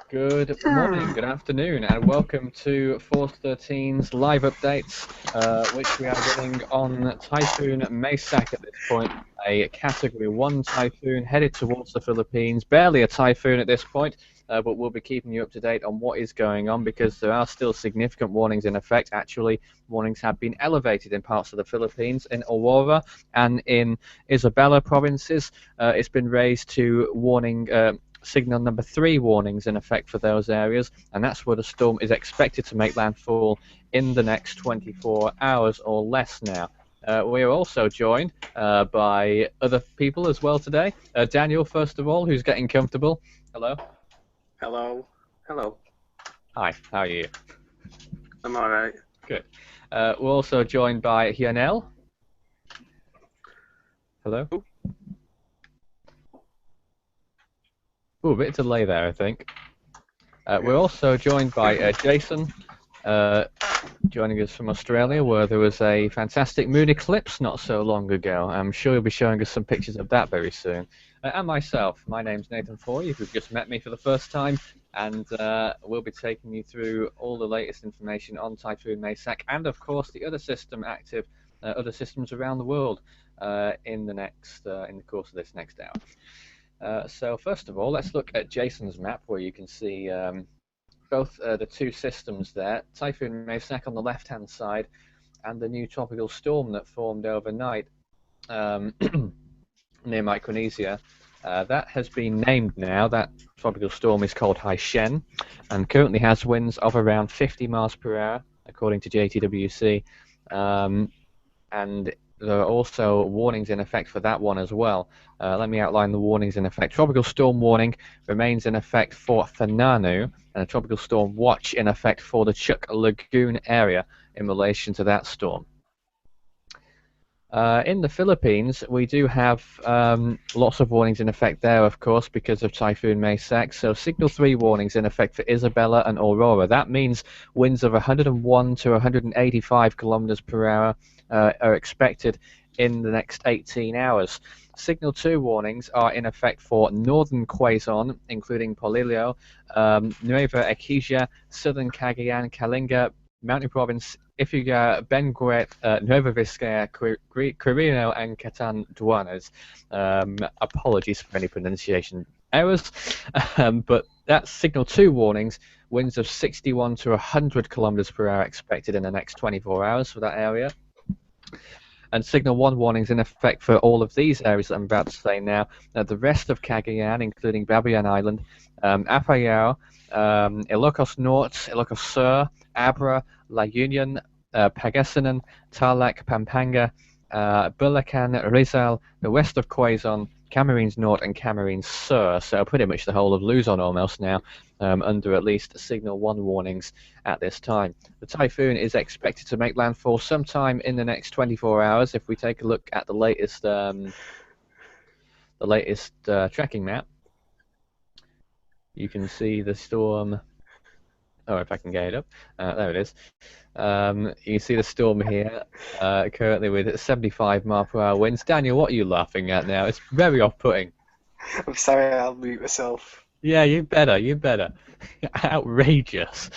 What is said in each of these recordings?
Good morning, good afternoon, and welcome to Force 13's live updates, which we are running on Typhoon Maysak at this point, a Category 1 typhoon headed towards the Philippines. Barely a typhoon at this point, but we'll be keeping you up to date on what is going on because there are still significant warnings in effect. Actually, warnings have been elevated in parts of the Philippines, in Aurora and in Isabela provinces. It's been raised to warning. Signal number 3 warnings in effect for those areas, and that's where the storm is expected to make landfall in the next 24 hours or less now. We are also joined by other people as well today. Daniel, first of all, who's getting comfortable. Hello. Hello. Hello. Hi, how are you? I'm alright. Good. We're also joined by Hyanel. Hello. Ooh, a bit of delay there, I think. We're also joined by Jason, joining us from Australia, where there was a fantastic moon eclipse not so long ago. I'm sure you'll be showing us some pictures of that very soon. And myself, my name's Nathan Foy, if you've just met me for the first time, and we'll be taking you through all the latest information on Typhoon Maysak, and of course the other system active, other systems around the world in the course of this next hour. So first of all, let's look at Jason's map, where you can see both the two systems there, Typhoon Maysak on the left-hand side, and the new tropical storm that formed overnight near Micronesia. That has been named now. That tropical storm is called Haishen, and currently has winds of around 50 miles per hour, according to JTWC. And there are also warnings in effect for that one as well. Let me outline the warnings in effect. Tropical storm warning remains in effect for Fananu, and a tropical storm watch in effect for the Chuuk Lagoon area in relation to that storm. In the Philippines, we do have lots of warnings in effect there, of course, because of Typhoon Maysak. So Signal 3 warnings in effect for Isabela and Aurora. That means winds of 101 to 185 kilometers per hour are expected in the next 18 hours. Signal 2 warnings are in effect for northern Quezon, including Polillo, Nueva Ecija, southern Cagayan, Kalinga, Mountain Province, Ifugao, Benguet, Nueva Vizcaya, Quirino, and Catanduanes. Apologies for any pronunciation errors, but that's Signal 2 warnings, winds of 61 to 100 kilometers per hour expected in the next 24 hours for that area. And Signal 1 warnings in effect for all of these areas that I'm about to say now. The rest of Cagayan, including Babuyan Island, Apayao, Ilocos Norte, Ilocos Sur, Abra, La Union, Pangasinan, Tarlac, Pampanga, Bulacan, Rizal, the west of Quezon, Camarines Norte, and Camarines Sur. So pretty much the whole of Luzon almost now, under at least Signal 1 warnings at this time. The typhoon is expected to make landfall sometime in the next 24 hours. If we take a look at the latest tracking map, you can see the storm. Oh, if I can get it up. There it is. You can see the storm here, currently with 75 mile per hour winds. Daniel, what are you laughing at now? It's very off-putting. I'm sorry, I'll mute myself. Yeah, you better. Outrageous.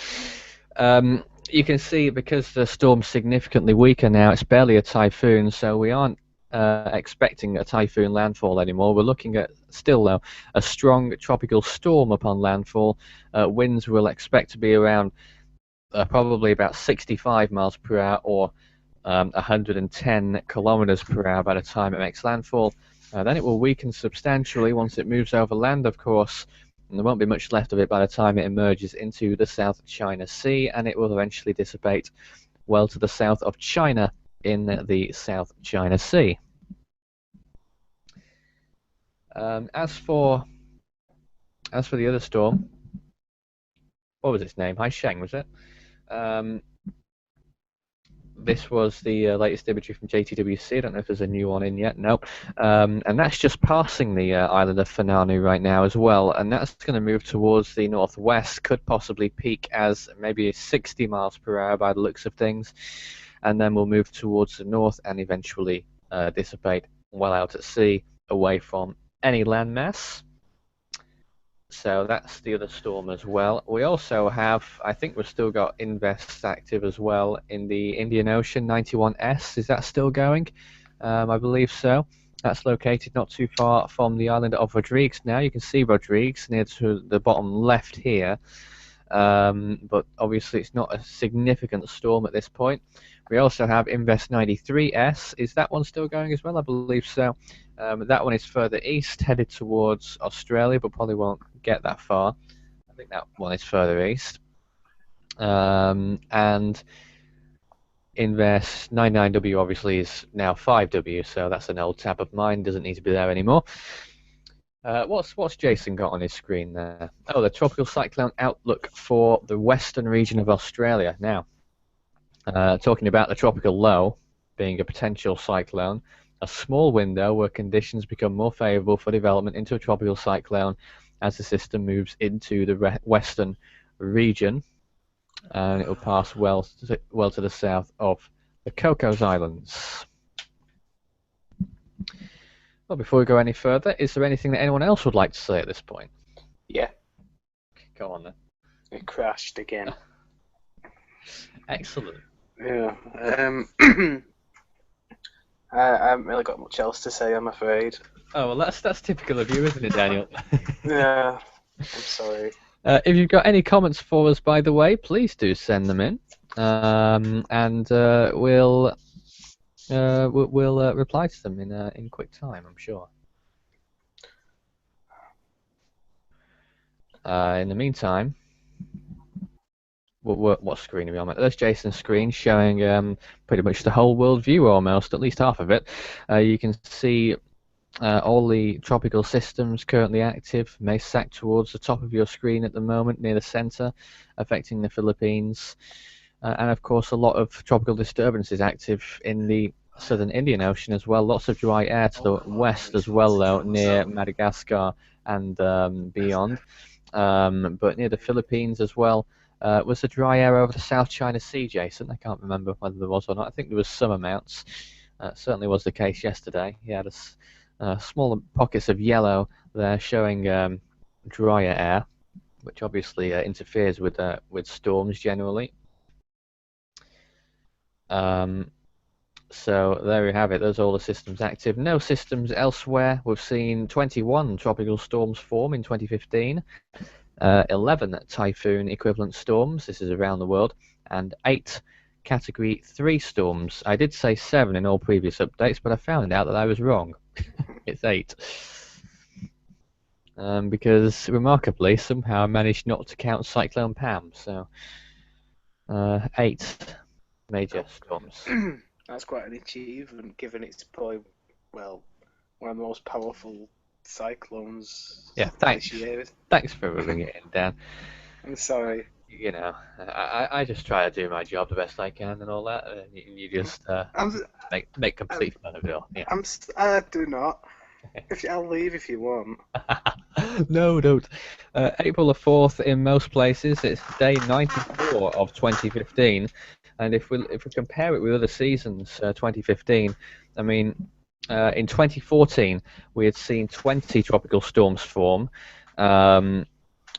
You can see because the storm's significantly weaker now, it's barely a typhoon, so we aren't expecting a typhoon landfall anymore. We're looking at still though a strong tropical storm upon landfall. Winds we'll expect to be around probably about 65 miles per hour or 110 kilometers per hour by the time it makes landfall. Then it will weaken substantially once it moves over land, of course, and there won't be much left of it by the time it emerges into the South China Sea, and it will eventually dissipate well to the south of China in the South China Sea. As for the other storm, what was its name? Haisheng, was it? This was the latest imagery from JTWC. I don't know if there's a new one in yet. No. And that's just passing the island of Fananu right now as well. And that's going to move towards the northwest. Could possibly peak as maybe 60 miles per hour by the looks of things. And then we'll move towards the north and eventually dissipate well out at sea, away from any landmass. So that's the other storm as well. We also have, I think we've still got Invest active as well in the Indian Ocean, 91S. Is that still going? I believe so. That's located not too far from the island of Rodrigues now. You can see Rodrigues near to the bottom left here. But obviously it's not a significant storm at this point. We also have Invest 93S. Is that one still going as well? I believe so. That one is further east, headed towards Australia, but probably won't get that far. I think that one is further east. And Invest 99W obviously is now 5W, so that's an old tab of mine, doesn't need to be there anymore. What's Jason got on his screen there? Oh, the tropical cyclone outlook for the western region of Australia. Now, talking about the tropical low being a potential cyclone, a small window where conditions become more favourable for development into a tropical cyclone as the system moves into the western region, and it will pass well to the south of the Cocos Islands. Well, before we go any further, is there anything that anyone else would like to say at this point? Yeah, Go on then. it crashed again. Excellent. Yeah. I haven't really got much else to say, I'm afraid. Oh, well, that's typical of you, isn't it, Daniel? Yeah, I'm sorry. If you've got any comments for us, by the way, please do send them in, and we'll reply to them in quick time, I'm sure. In the meantime, what screen are we on? There's Jason's screen showing pretty much the whole world view, almost, at least half of it. You can see all the tropical systems currently active. Maysak towards the top of your screen at the moment, near the center, affecting the Philippines. And of course, a lot of tropical disturbances active in the southern Indian Ocean as well. Lots of dry air to the west as well, though, near Madagascar and beyond. But near the Philippines as well. Was the dry air over the South China Sea, Jason? I can't remember whether there was or not. I think there was some amounts. Certainly was the case yesterday. He had smaller pockets of yellow there showing drier air, which obviously interferes with storms generally. So there we have it. There's all the systems active. No systems elsewhere. We've seen 21 tropical storms form in 2015. 11 typhoon equivalent storms, this is around the world, and 8 category 3 storms. I did say 7 in all previous updates, but I found out that I was wrong. It's 8. Because remarkably, somehow I managed not to count Cyclone Pam, so 8 major storms. That's quite an achievement, given it's probably, well, one of the most powerful cyclones this year. Thanks for rubbing it in, Dan. I'm sorry. You know, I just try to do my job the best I can and all that, and you just make complete fun of it all. Yeah. I do not. I'll leave if you want. No, don't. April the 4th in most places. It's day 94 of 2015, and if we compare it with other seasons, 2015, I mean, in 2014 we had seen 20 tropical storms form, and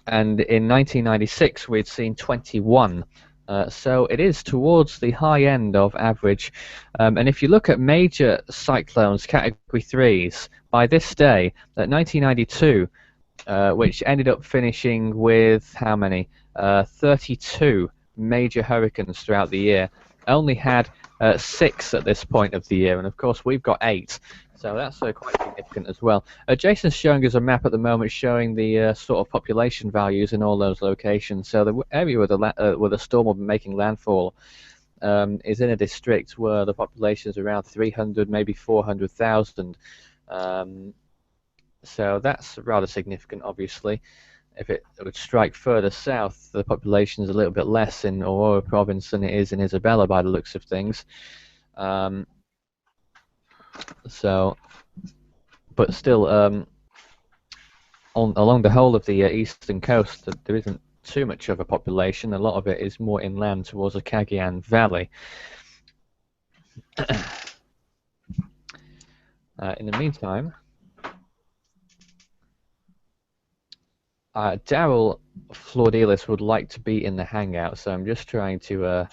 in 1996 we had seen 21. So it is towards the high end of average. And if you look at major cyclones, category 3s, by this day, at 1992, which ended up finishing with how many? 32 major hurricanes throughout the year, only had 6 at this point of the year, and of course we've got 8. So that's quite significant as well. Jason's showing us a map at the moment showing the sort of population values in all those locations. So the area where the storm will be making landfall is in a district where the population is around 300, maybe 400,000. So that's rather significant, obviously. If it would strike further south, the population is a little bit less in Aurora province than it is in Isabela by the looks of things. But still, along the whole of the eastern coast, there isn't too much of a population. A lot of it is more inland towards the Cagayan Valley. In the meantime, Daryl Flordelis would like to be in the hangout, so I'm just trying to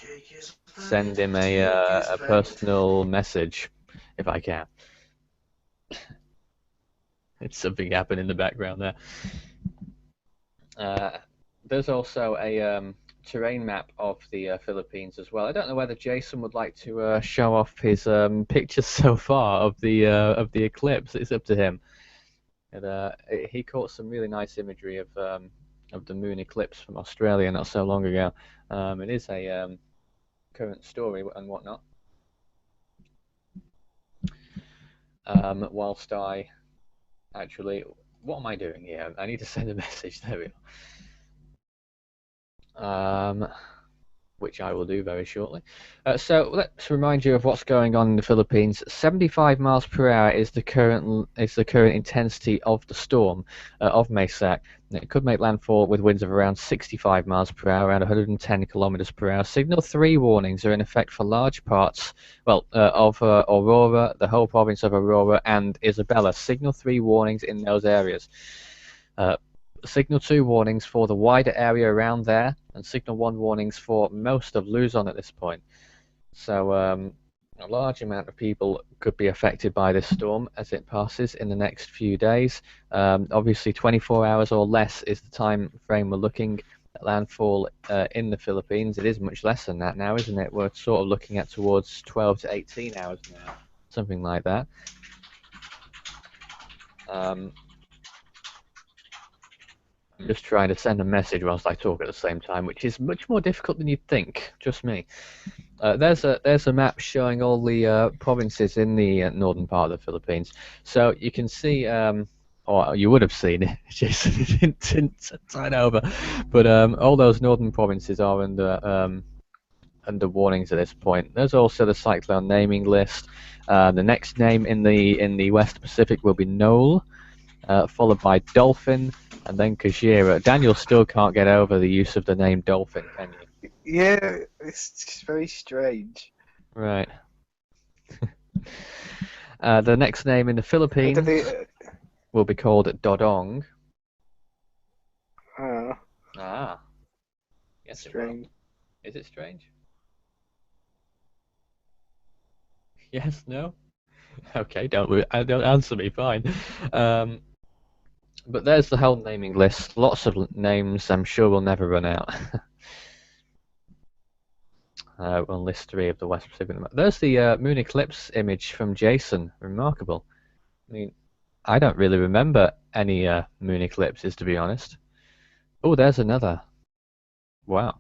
send him a personal message, if I can. It's something happened in the background there. There's also a terrain map of the Philippines as well. I don't know whether Jason would like to show off his pictures so far of the eclipse. It's up to him. And he caught some really nice imagery of the moon eclipse from Australia not so long ago. It is a current story and whatnot. Whilst I actually, what am I doing here? I need to send a message. There we are. Which I will do very shortly. So let's remind you of what's going on in the Philippines. 75 miles per hour is the current intensity of the storm of Maysak. It could make landfall with winds of around 65 miles per hour, around 110 kilometers per hour. Signal 3 warnings are in effect for large parts, of Aurora, the whole province of Aurora and Isabela. Signal 3 warnings in those areas. Signal 2 warnings for the wider area around there, and Signal 1 warnings for most of Luzon at this point. So a large amount of people could be affected by this storm as it passes in the next few days. Obviously 24 hours or less is the time frame we're looking at landfall in the Philippines. It is much less than that now, isn't it? We're sort of looking at towards 12 to 18 hours now, something like that. I'm just trying to send a message whilst I talk at the same time, which is much more difficult than you'd think. Just me. There's a map showing all the provinces in the northern part of the Philippines. So you can see, or you would have seen it, Jason didn't turn over, but all those northern provinces are under warnings at this point. There's also the cyclone naming list. The next name in the West Pacific will be Noel, followed by Dolphin, and then Kajira. Daniel still can't get over the use of the name Dolphin, can you? Yeah, it's very strange. Right. The next name in the Philippines will be called Dodong. Ah. Yes, strange. Is it strange? Yes, no? Okay, don't answer me, fine. But there's the whole naming list. Lots of names. I'm sure we'll never run out. On list 3 of the West Pacific. There's the moon eclipse image from Jason. Remarkable. I mean, I don't really remember any moon eclipses, to be honest. Oh, there's another. Wow.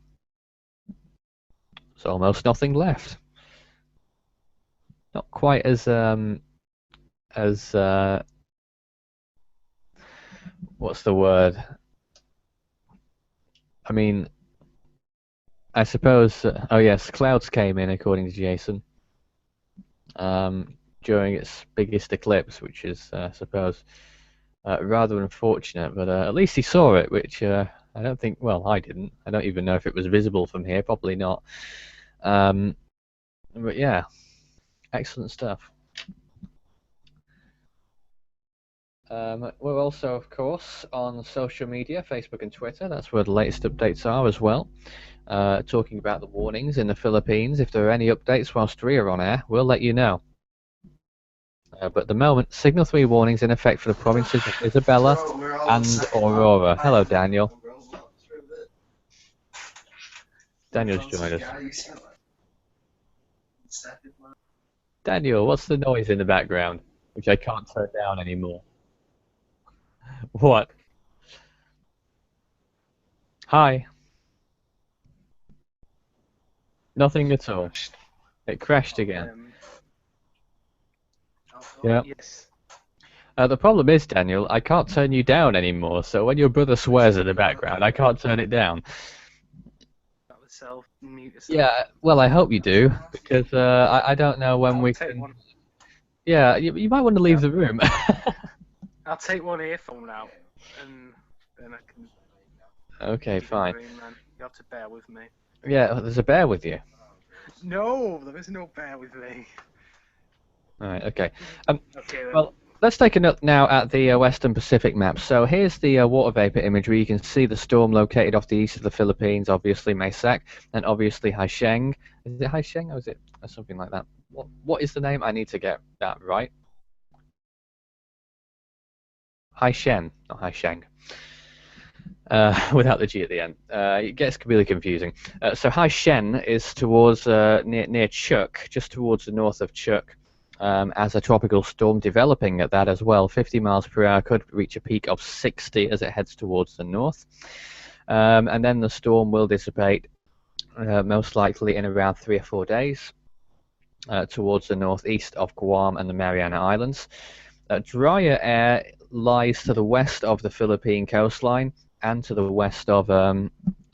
There's almost nothing left. Not quite as what's the word? I mean, I suppose. Oh yes, clouds came in according to Jason during its biggest eclipse, which is, I suppose, rather unfortunate. But at least he saw it, which I don't think. Well, I didn't. I don't even know if it was visible from here. Probably not. But yeah, excellent stuff. We're also, of course, on social media, Facebook and Twitter. That's where the latest updates are as well. Talking about the warnings in the Philippines. If there are any updates whilst we are on air, we'll let you know. But at the moment, Signal 3 warnings in effect for the provinces of Isabela and Aurora. Hello, Daniel. Daniel's joined us. Daniel, what's the noise in the background, which I can't turn down anymore? What? Hi. Nothing at all. It crashed again. Yeah. Yes. The problem is, Daniel, I can't turn you down anymore, so when your brother swears in the background, I can't turn it down. Yeah, well, I hope you do, because I don't know when we can... One. Yeah, you might want to leave the room. I'll take one earphone out, and then I can... Okay, fine. You have to bear with me. Yeah, there's a bear with you. No, there is no bear with me. Alright, okay. Okay, then. Well, let's take a look now at the Western Pacific map. So here's the water vapor imagery. You can see the storm located off the east of the Philippines, obviously Maysak, and obviously Haisheng. Is it Haisheng or is it something like that? What is the name? I need to get that right. Haishen, not Haisheng. Without the G at the end. It gets really confusing. So Haishen is towards near Chuuk, just towards the north of Chuuk, as a tropical storm developing at that as well. 50 miles per hour, could reach a peak of 60 as it heads towards the north. And then the storm will dissipate, most likely in around 3 or 4 days, towards the northeast of Guam and the Mariana Islands. Drier air lies to the west of the Philippine coastline and to the west of,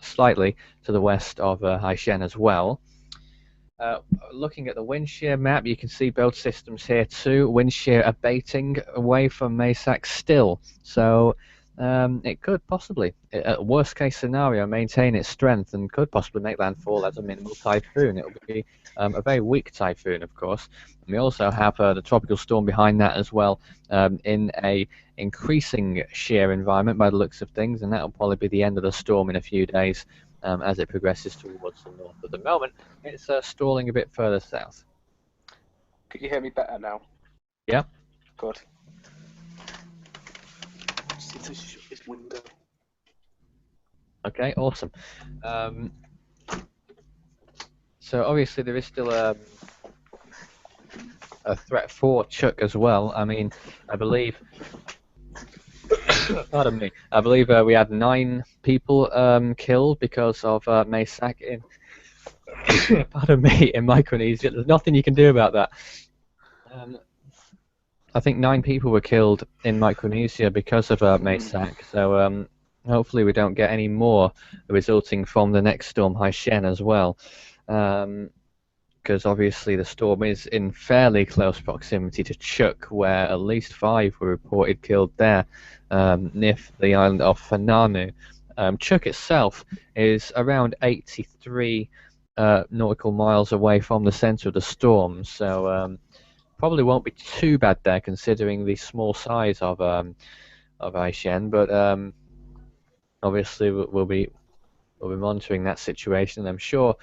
slightly to the west of Haishen as well. Looking at the wind shear map, you can see both systems here too. Wind shear abating away from Maysak still, so it could possibly, at worst case scenario, maintain its strength and could possibly make landfall as a minimal typhoon. It will be a very weak typhoon, of course. And we also have the tropical storm behind that as well, in a increasing shear environment by the looks of things, and that will probably be the end of the storm in a few days. As it progresses towards the north. At the moment, it's stalling a bit further south. Could you hear me better now? Yeah. Good. Just need to shut this window. Okay, awesome. So obviously there is still a threat for Chuuk as well. I mean, I believe... Pardon me. I believe we had 9 people killed because of Maysak in pardon me, in Micronesia. There's nothing you can do about that. I think 9 people were killed in Micronesia because of Maysak. So hopefully we don't get any more resulting from the next storm, Haishen, as well. Because obviously the storm is in fairly close proximity to Chuuk, where at least 5 were reported killed there, near the island of Fananu. Chuuk itself is around 83 nautical miles away from the center of the storm, so probably won't be too bad there considering the small size of Aishen, but obviously we'll be monitoring that situation, and I'm sure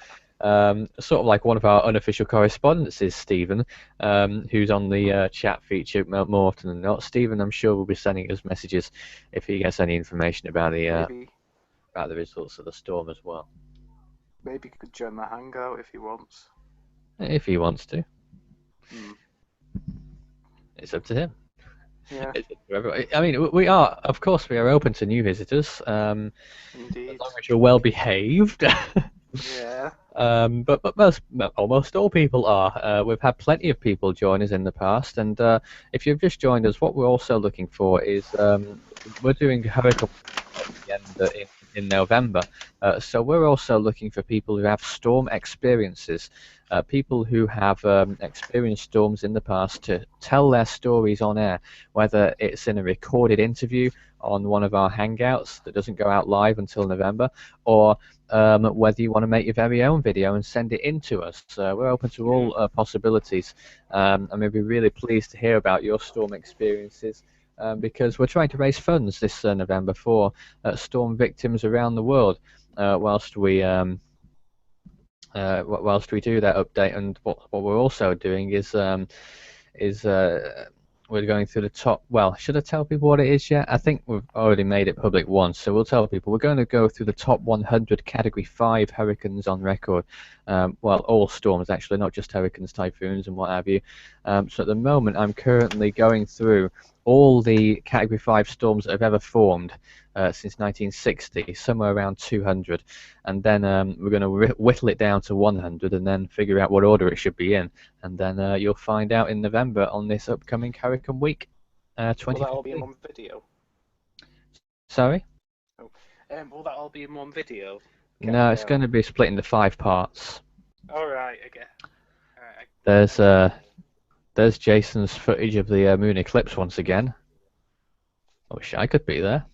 sort of like one of our unofficial correspondents is Stephen, who's on the chat feature more often than not. Stephen, I'm sure, will be sending us messages if he gets any information about the results of the storm as well. Maybe he could join the hangout if he wants. If he wants to. It's up to him. Yeah. It's up to everybody. I mean, we are, of course, we are open to new visitors. Indeed. As long as you're well behaved. Yeah. But almost all people are. We've had plenty of people join us in the past, and if you've just joined us, what we're also looking for is we're doing hurricane in November, so we're also looking for people who have storm experiences, people who have experienced storms in the past to tell their stories on air, whether it's in a recorded interview on one of our hangouts that doesn't go out live until November, or whether you want to make your very own video and send it in to us. We're open to all possibilities, and we'd be really pleased to hear about your storm experiences, because we're trying to raise funds this November for storm victims around the world, whilst we do that update. And what we're also doing is we're going through the top. Well, should I tell people what it is yet? I think we've already made it public once, so we'll tell people we're going to go through the top 100 Category 5 hurricanes on record. Well, all storms actually, not just hurricanes, typhoons, and what have you. So at the moment, I'm currently going through all the Category 5 storms that have ever formed since 1960, somewhere around 200, and then we're going to whittle it down to 100 and then figure out what order it should be in, and then you'll find out in November on this upcoming Hurricane Week 2015. Will that all be in one video? Sorry? Oh. Will that all be in one video? No, it's going to be split into 5 parts. Alright, okay. There's Jason's footage of the moon eclipse once again. I wish I could be there.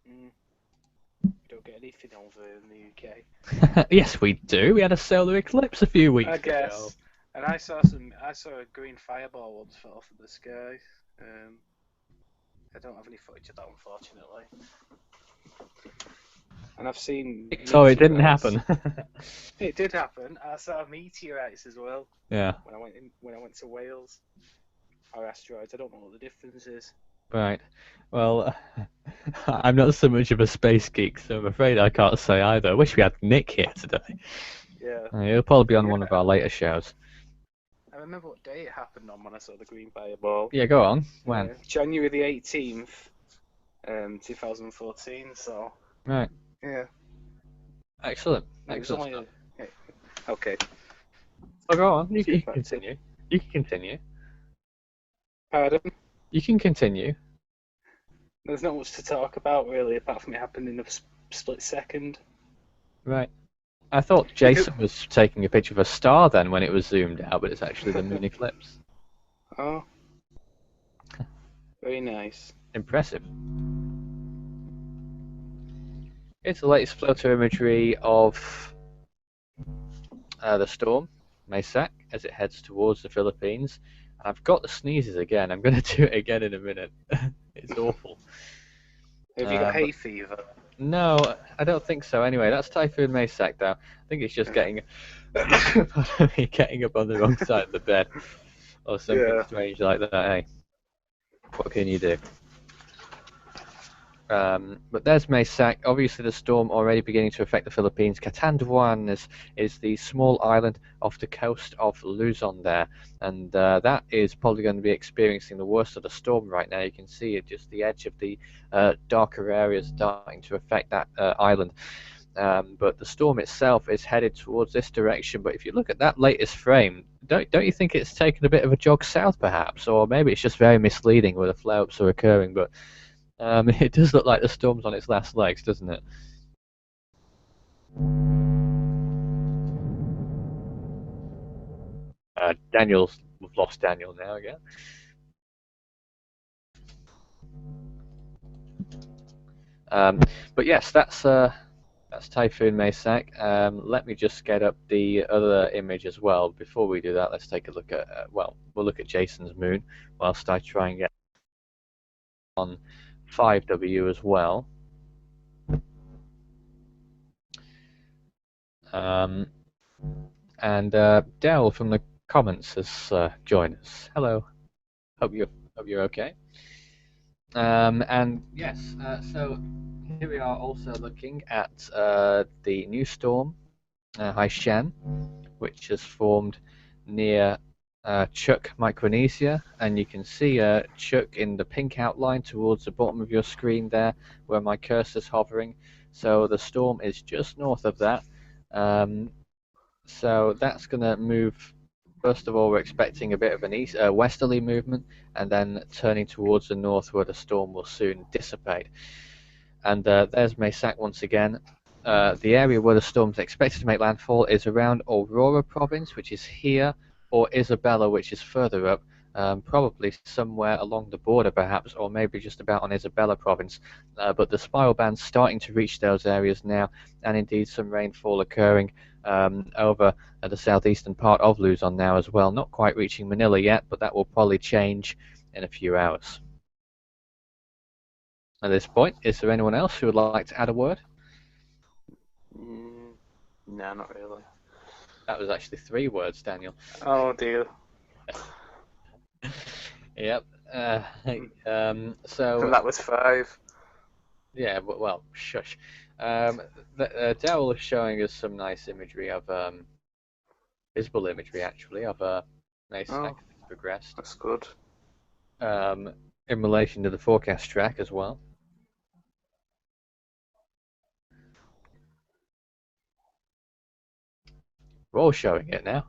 We don't get anything over in the UK. Yes, we do. We had a solar eclipse a few weeks ago. And I saw a green fireball once fall off of the sky. I don't have any footage of that, unfortunately. And I've seen. So it didn't happen. It did happen. I saw meteorites as well. Yeah. When I went to Wales, or asteroids. I don't know what the difference is. Right. Well, I'm not so much of a space geek, so I'm afraid I can't say either. I wish we had Nick here today. Yeah. He'll probably be on one of our later shows. I remember what day it happened on when I saw the green fireball. Yeah, go on. When? January the 18th, 2014. So. Right. Yeah. Excellent. Excellent. Okay. Oh, go on. You can continue. You can continue. Pardon? You can continue. There's not much to talk about, really, apart from it happened in a split second. Right. I thought Jason was taking a picture of a star then when it was zoomed out, but it's actually the moon eclipse. Oh. Very nice. Impressive. It's the latest photo imagery of the storm, Maysak, as it heads towards the Philippines. I've got the sneezes again. I'm going to do it again in a minute. It's awful. Have you got hay fever? No, I don't think so. Anyway, that's Typhoon Maysak, though. I think it's just getting getting up on the wrong side of the bed, or something strange like that. Hey, what can you do? But there's Maysak. Obviously, the storm already beginning to affect the Philippines. Catanduan is the small island off the coast of Luzon there, and that is probably going to be experiencing the worst of the storm right now. You can see it, just the edge of the darker areas starting to affect that island. But the storm itself is headed towards this direction. But if you look at that latest frame, don't you think it's taken a bit of a jog south, perhaps, or maybe it's just very misleading where the flare-ups are occurring, but. It does look like the storm's on its last legs, doesn't it? We've lost Daniel now again. But yes, that's Typhoon Maysak. Let me just get up the other image as well. Before we do that, let's take a look at we'll look at Jason's moon whilst I try and get on 5W as well. And Daryl from the comments has joined us. Hello. Hope you're okay. And yes, so here we are also looking at the new storm, Haishan, which has formed near Chuuk, Micronesia, and you can see Chuuk in the pink outline towards the bottom of your screen there, where my cursor's hovering. So the storm is just north of that. So that's going to move. First of all, we're expecting a bit of an westerly movement, and then turning towards the north, where the storm will soon dissipate. And there's Maysak once again. The area where the storm's expected to make landfall is around Aurora province, which is here, or Isabela, which is further up, probably somewhere along the border perhaps, or maybe just about on Isabela province. But the spiral band's starting to reach those areas now, and indeed some rainfall occurring over the southeastern part of Luzon now as well. Not quite reaching Manila yet, but that will probably change in a few hours. At this point, is there anyone else who would like to add a word? No, not really. That was actually 3 words, Daniel. Oh dear. Yep. So and that was 5. Yeah, but well, shush. Daryl is showing us some nice imagery of visible imagery actually of Maysak progressed. That's good. In relation to the forecast track as well. We're all showing it now.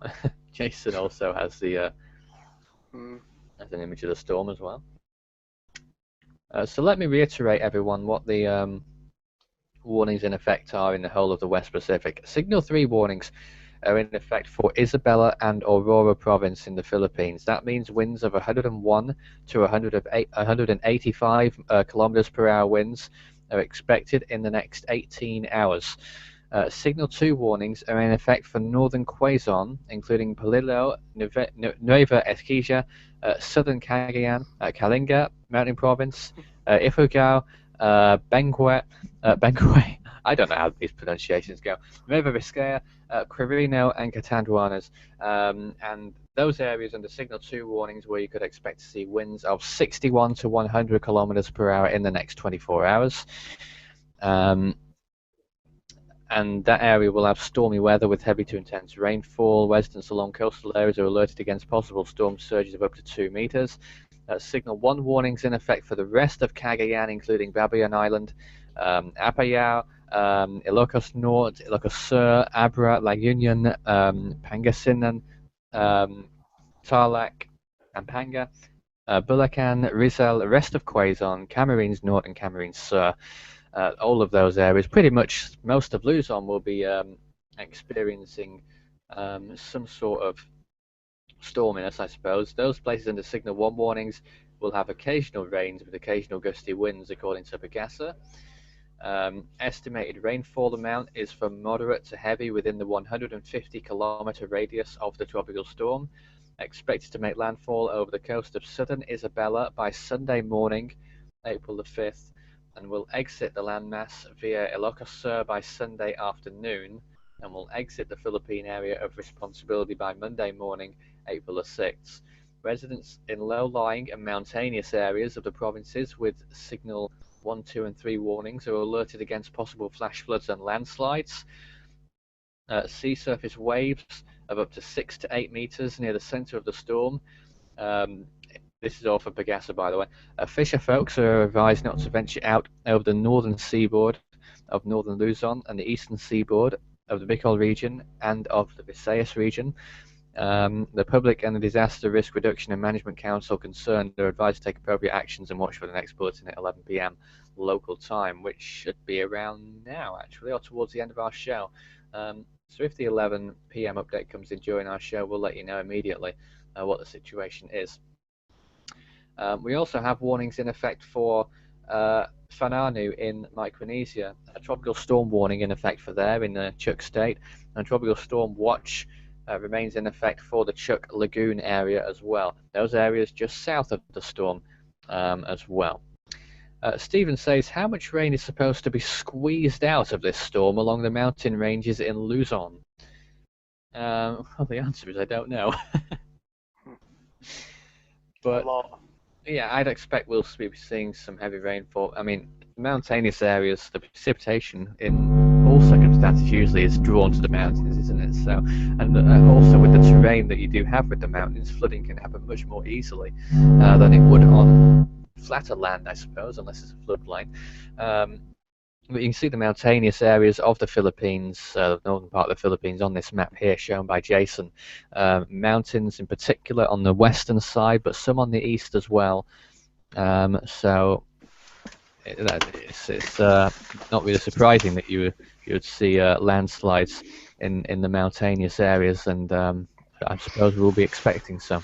Jason also has the has an image of the storm as well. So let me reiterate, everyone, what the warnings in effect are in the whole of the West Pacific. Signal 3 warnings are in effect for Isabela and Aurora province in the Philippines. That means winds of 101 to 185 kilometers per hour winds are expected in the next 18 hours. Signal 2 warnings are in effect for northern Quezon, including Palillo, Nueva Ecija, southern Cagayan, Kalinga, Mountain Province, Ifugao, Bengue, I don't know how these pronunciations go, Nueva Vizcaya, Quirino, and Catanduanes. And those areas under Signal 2 warnings where you could expect to see winds of 61 to 100 kilometers per hour in the next 24 hours. And that area will have stormy weather with heavy to intense rainfall. Residents along coastal areas are alerted against possible storm surges of up to 2 meters. Signal 1 warnings in effect for the rest of Cagayan, including Babayan Island, Apayao, Ilocos Norte, Ilocos Sur, Abra, La Union, Pangasinan, Tarlac, Pampanga, Bulacan, Rizal, rest of Quezon, Camarines Norte, and Camarines Sur. All of those areas, pretty much most of Luzon will be experiencing some sort of storminess, I suppose. Those places under Signal 1 warnings will have occasional rains with occasional gusty winds, according to Pagasa. Estimated rainfall amount is from moderate to heavy within the 150-kilometer radius of the tropical storm. Expected to make landfall over the coast of southern Isabela by Sunday morning, April the 5th, and will exit the landmass via Ilocos Sur by Sunday afternoon, and will exit the Philippine area of responsibility by Monday morning, April the 6th. Residents in low-lying and mountainous areas of the provinces with Signal 1, 2, and 3 warnings are alerted against possible flash floods and landslides. Sea surface waves of up to 6 to 8 meters near the center of the storm. This is all for Pagasa, by the way. Fisher folks are advised not to venture out over the northern seaboard of northern Luzon and the eastern seaboard of the Bicol region and of the Visayas region. The Public and the Disaster Risk Reduction and Management Council concerned are advised to take appropriate actions and watch for the next bulletin at 11 p.m. local time, which should be around now, actually, or towards the end of our show. So if the 11 p.m. update comes in during our show, we'll let you know immediately what the situation is. We also have warnings in effect for Fananu in Micronesia, a tropical storm warning in effect for there in the Chuuk State, and tropical storm watch remains in effect for the Chuuk Lagoon area as well. Those areas just south of the storm as well. Stephen says, how much rain is supposed to be squeezed out of this storm along the mountain ranges in Luzon? Well, the answer is I don't know. But yeah, I'd expect we'll be seeing some heavy rainfall. I mean, mountainous areas, the precipitation in all circumstances usually is drawn to the mountains, isn't it? So, and also with the terrain that you do have with the mountains, flooding can happen much more easily than it would on flatter land, I suppose, unless it's a floodplain. But you can see the mountainous areas of the Philippines, the northern part of the Philippines on this map here shown by Jason. Mountains in particular on the western side, but some on the east as well. So it's not really surprising that you would see landslides in the mountainous areas, and I suppose we'll be expecting some.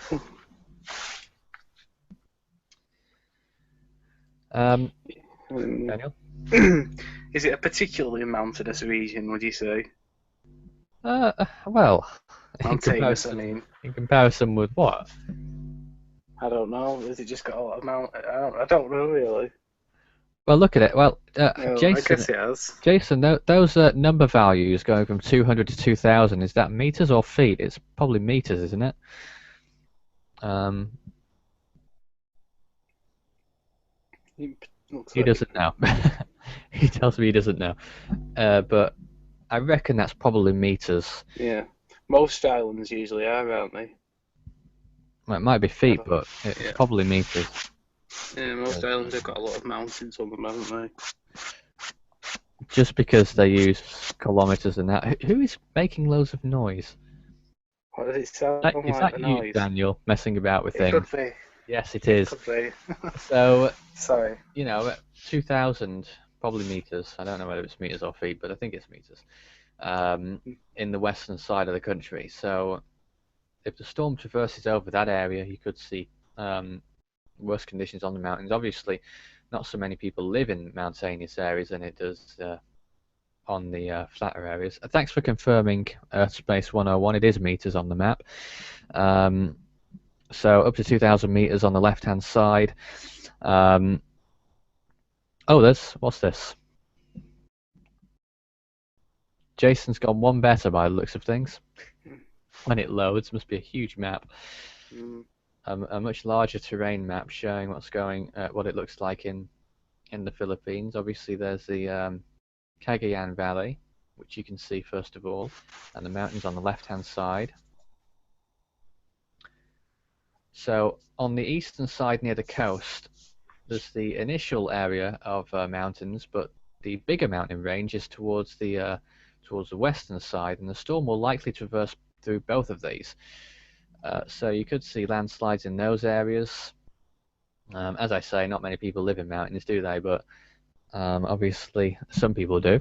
Daniel? Is it a particularly mountainous region, would you say? Well, mountainous, I mean. In comparison with what? I don't know. Has it just got a lot of mountain? I don't know really. Well, look at it. Well, Jason, I guess it has. Jason, those number values going from 200 to 2,000, is that meters or feet? It's probably meters, isn't it? He doesn't know. He tells me he doesn't know. But I reckon that's probably meters. Yeah. Most islands usually are, aren't they? Well, it might be feet, but it's probably meters. Yeah, most islands have got a lot of mountains on them, haven't they? Just because they use kilometers and that. Who is making loads of noise? What does it sound Is like? that the you, noise? Daniel, messing about with things? Could be. Yes, it is. Could be. So, sorry. 2,000 probably meters. I don't know whether it's meters or feet, but I think it's meters. In the western side of the country. So, if the storm traverses over that area, you could see worse conditions on the mountains. Obviously, not so many people live in mountainous areas, and it does on the flatter areas. Thanks for confirming Earth Space 101. It is meters on the map. So up to 2,000 meters on the left-hand side. Oh, what's this? Jason's gone one better by the looks of things. When it loads, must be a huge map. A much larger terrain map showing what it looks like in the Philippines. Obviously, there's the Cagayan Valley, which you can see first of all, and the mountains on the left-hand side. So on the eastern side near the coast, there's the initial area of mountains, but the bigger mountain range is towards the western side, and the storm will likely traverse through both of these. So you could see landslides in those areas. As I say, not many people live in mountains, do they? But obviously some people do.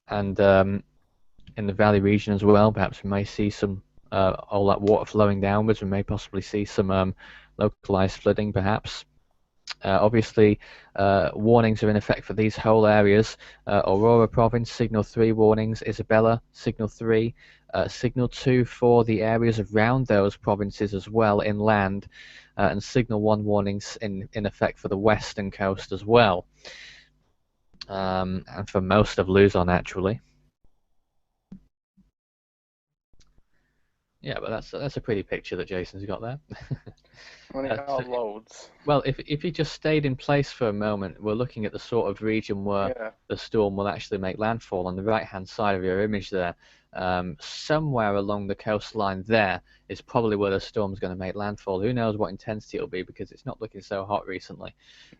And in the valley region as well, perhaps we may see some all that water flowing downwards. We may possibly see some localized flooding, perhaps. Obviously, warnings are in effect for these whole areas. Aurora Province, Signal 3 warnings. Isabela, Signal 3. Signal 2 for the areas around those provinces as well, inland. And Signal 1 warnings in effect for the western coast as well. And for most of Luzon, actually. Yeah, but that's a pretty picture that Jason's got there. When it all loads. Well, if you just stayed in place for a moment, we're looking at the sort of region where the storm will actually make landfall. On the right-hand side of your image there, somewhere along the coastline there is probably where the storm's going to make landfall. Who knows what intensity it'll be, because it's not looking so hot recently.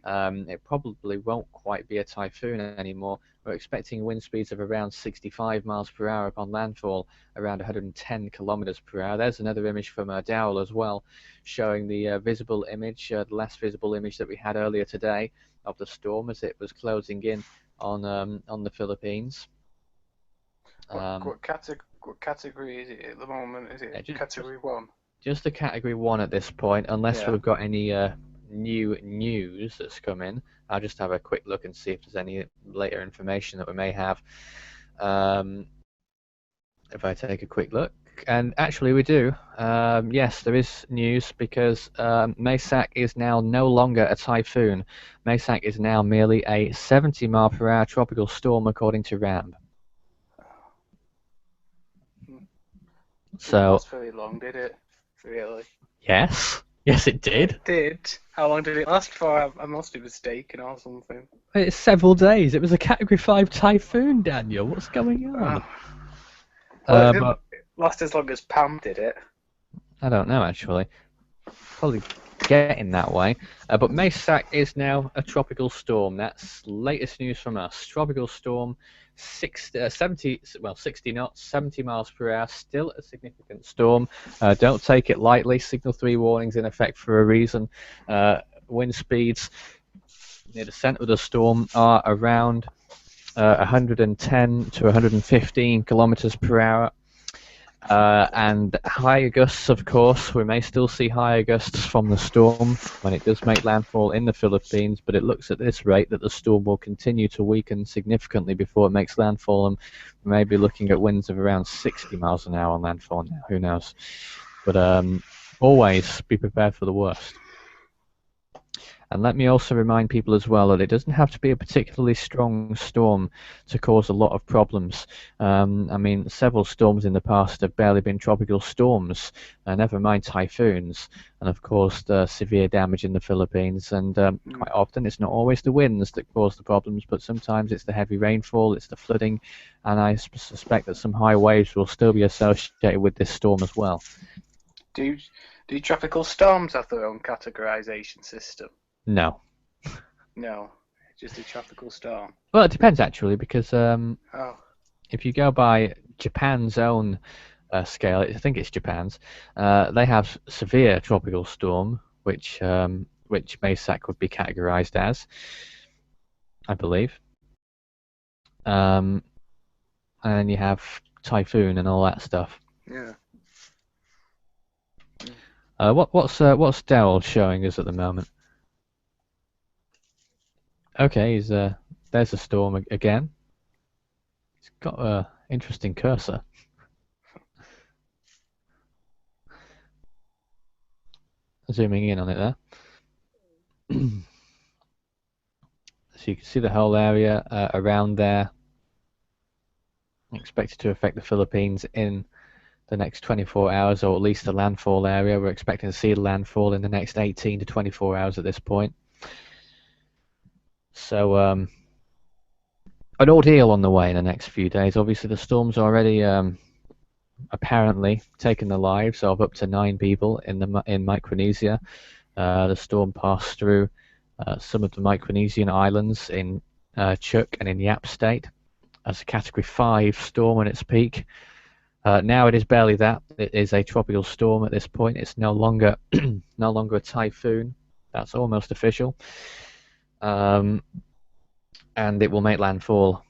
It probably won't quite be a typhoon anymore. We're expecting wind speeds of around 65 miles per hour upon landfall, around 110 kilometers per hour. There's another image from Dowell as well, showing the visible image, the last visible image that we had earlier today of the storm as it was closing in on the Philippines. What category is it at the moment? Is it category 1? Just a category 1 at this point, unless we've got any new news that's come in. I'll just have a quick look and see if there's any later information that we may have. If I take a quick look, and actually we do. Yes, there is news, because Maysak is now no longer a typhoon. Maysak is now merely a 70-mile-per-hour tropical storm, according to RAM. So. It last very long, did it? Really? Yes. Yes, it did. It did. How long did it last for? I must be mistaken or something. It's several days. It was a Category 5 typhoon, Daniel. What's going on? Well, it lasted as long as Pam did it. I don't know, actually. Probably getting that way. But Maysak is now a tropical storm. That's latest news from us. Tropical storm, 60 knots, 70 miles per hour. Still a significant storm. Don't take it lightly. Signal 3 warnings in effect for a reason. Wind speeds near the center of the storm are around 110 to 115 kilometers per hour. And higher gusts, of course. We may still see higher gusts from the storm when it does make landfall in the Philippines, but it looks at this rate that the storm will continue to weaken significantly before it makes landfall, and we may be looking at winds of around 60 miles an hour on landfall now. Who knows? But always be prepared for the worst. And let me also remind people as well that it doesn't have to be a particularly strong storm to cause a lot of problems. I mean, several storms in the past have barely been tropical storms, never mind typhoons. And of course, the severe damage in the Philippines. And quite often, it's not always the winds that cause the problems, but sometimes it's the heavy rainfall, it's the flooding. And I suspect that some high waves will still be associated with this storm as well. Do tropical storms have their own categorization system? No. No, just a tropical storm. Well, it depends actually, because if you go by Japan's own scale, I think it's Japan's, they have severe tropical storm, which Maysak would be categorized as, I believe. And then you have typhoon and all that stuff. Yeah. What's Dowell showing us at the moment? Okay, there's a storm again. It's got an interesting cursor. Zooming in on it there. So you can see the whole area around there. Expected to affect the Philippines in the next 24 hours, or at least the landfall area. We're expecting to see landfall in the next 18 to 24 hours at this point. So an ordeal on the way in the next few days. Obviously the storm's already apparently taken the lives of up to 9 people in Micronesia. The storm passed through some of the Micronesian islands in Chuuk and in Yap State as a Category 5 storm at its peak. Now it is barely that. It is a tropical storm at this point. It's no longer a typhoon. That's almost official. And it will make landfall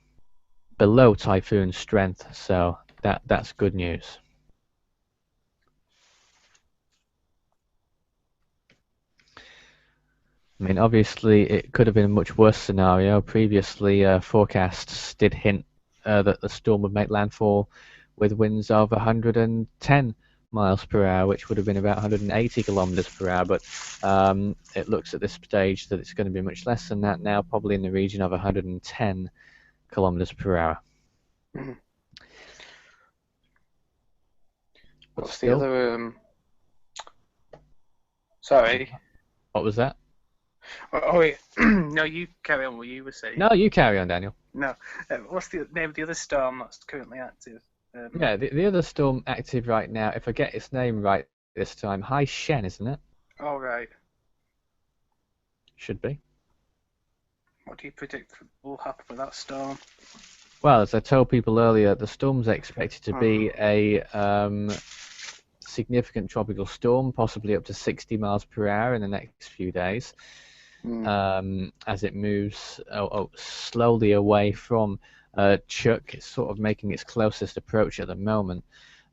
below typhoon strength, so that's good news. I mean, obviously, it could have been a much worse scenario. Previously, forecasts did hint that the storm would make landfall with winds of 110 miles per hour, which would have been about 180 kilometers per hour. But it looks at this stage that it's going to be much less than that now, probably in the region of 110 kilometers per hour. What's the other? Sorry. What was that? Oh, wait. No, you carry on what you were saying. No, you carry on, Daniel. No. What's the name of the other storm that's currently active? Yeah, the other storm active right now, if I get its name right this time, High Shen, isn't it? Oh, right. Should be. What do you predict will happen with that storm? Well, as I told people earlier, the storm's expected to be a significant tropical storm, possibly up to 60 miles per hour in the next few days, as it moves slowly away from Chuuk. It's sort of making its closest approach at the moment,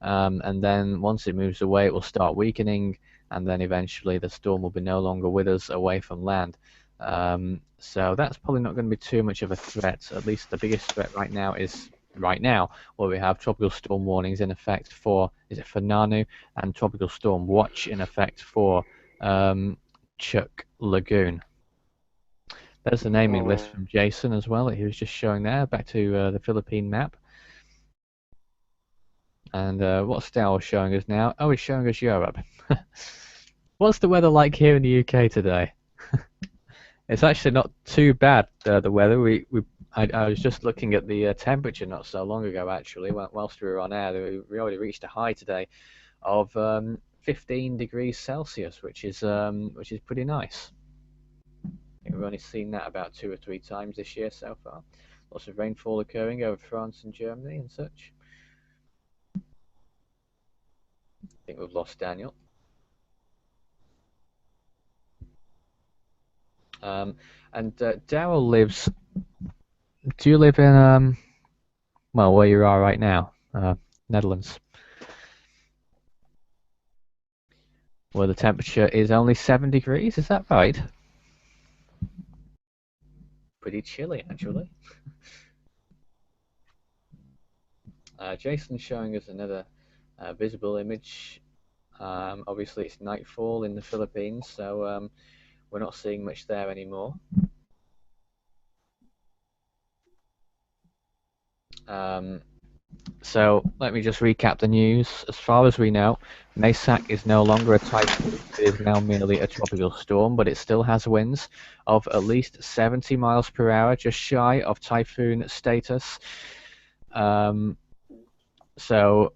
and then once it moves away, it will start weakening, and then eventually the storm will be no longer with us away from land. So that's probably not going to be too much of a threat. At least the biggest threat right now is where we have tropical storm warnings in effect for Nanu, and tropical storm watch in effect for Chuuk Lagoon. There's the naming list from Jason as well that he was just showing there. Back to the Philippine map. And what's Dow showing us now? Oh, he's showing us Europe. What's the weather like here in the UK today? It's actually not too bad, the weather. I was just looking at the temperature not so long ago, actually, whilst we were on air. We already reached a high today of 15 degrees Celsius, which is pretty nice. I think we've only seen that about 2 or 3 times this year so far. Lots of rainfall occurring over France and Germany and such. I think we've lost Daniel. And Daryl lives. Do you live in well, where you are right now, Netherlands, where the temperature is only 7 degrees? Is that right? Pretty chilly, actually. Jason's showing us another visible image. Obviously, it's nightfall in the Philippines, so we're not seeing much there anymore. So let me just recap the news. As far as we know, Maysak is no longer a typhoon. It is now merely a tropical storm, but it still has winds of at least 70 miles per hour, just shy of typhoon status. So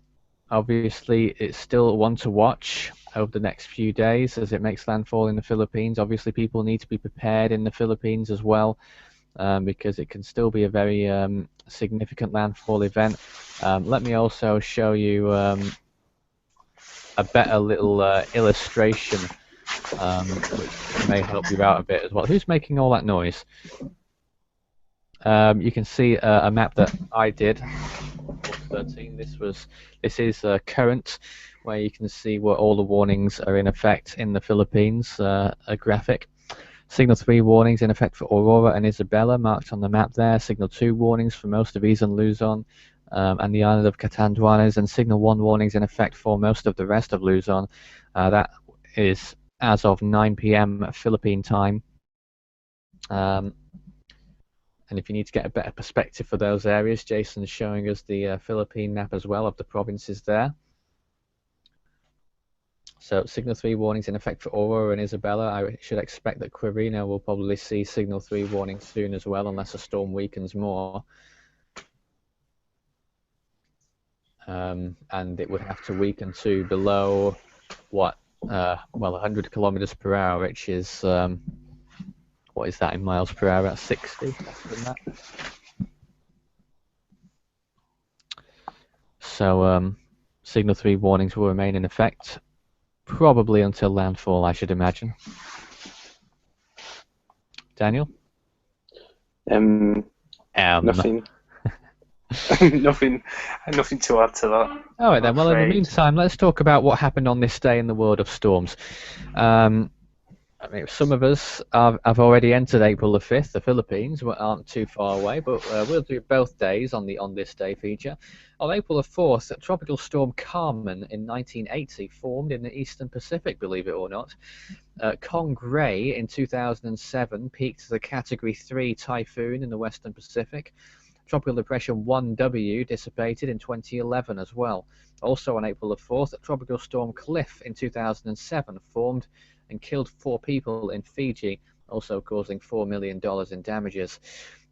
obviously it's still one to watch over the next few days as it makes landfall in the Philippines. Obviously people need to be prepared in the Philippines as well, because it can still be a very significant landfall event. Let me also show you a better little illustration which may help you out a bit as well. Who's making all that noise? You can see a map that I did. 13. This is current, where you can see where all the warnings are in effect in the Philippines. A graphic. Signal 3 warnings in effect for Aurora and Isabela, marked on the map there. Signal 2 warnings for most of Isan Luzon and the island of Catanduanes, and Signal 1 warnings in effect for most of the rest of Luzon. That is as of 9 p.m. Philippine time. And if you need to get a better perspective for those areas, Jason's showing us the Philippine map as well of the provinces there. So Signal 3 warnings in effect for Aurora and Isabela. I should expect that Quirino will probably see Signal 3 warnings soon as well, unless a storm weakens more. And it would have to weaken to below, what, well, 100 kilometers per hour, which is, what is that in miles per hour? That's 60, less than that. So Signal 3 warnings will remain in effect, probably until landfall, I should imagine. Daniel? Nothing. nothing to add to that. All right then. Well, in the meantime, let's talk about what happened on this day in the world of storms. I mean, some of us have already entered April the 5th, the Philippines, aren't too far away, but we'll do both days on the On This Day feature. On April the 4th, Tropical Storm Carmen in 1980 formed in the Eastern Pacific, believe it or not. Kong Gray in 2007 peaked as a Category 3 typhoon in the Western Pacific. Tropical Depression 1W dissipated in 2011 as well. Also on April the 4th, Tropical Storm Cliff in 2007 formed and killed 4 people in Fiji, also causing $4 million in damages.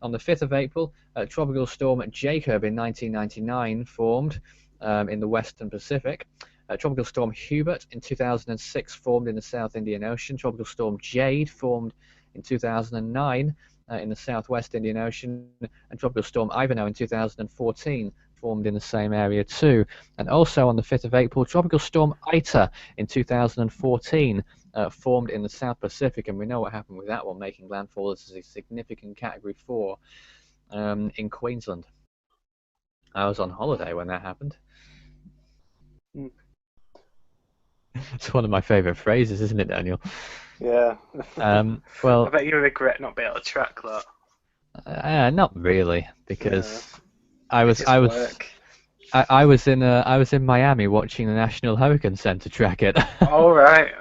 On the 5th of April, Tropical Storm Jacob in 1999 formed in the Western Pacific. Tropical Storm Hubert in 2006 formed in the South Indian Ocean. Tropical Storm Jade formed in 2009 in the Southwest Indian Ocean. And Tropical Storm Ivanhoe in 2014 formed in the same area too. And also on the 5th of April, Tropical Storm Ita in 2014 formed in the South Pacific, and we know what happened with that one, making landfall as a significant Category 4 in Queensland. I was on holiday when that happened. It's one of my favourite phrases, isn't it, Daniel? Yeah. Well, I bet you regret not being able to track that. Not really, because I was in Miami watching the National Hurricane Center track it. All right.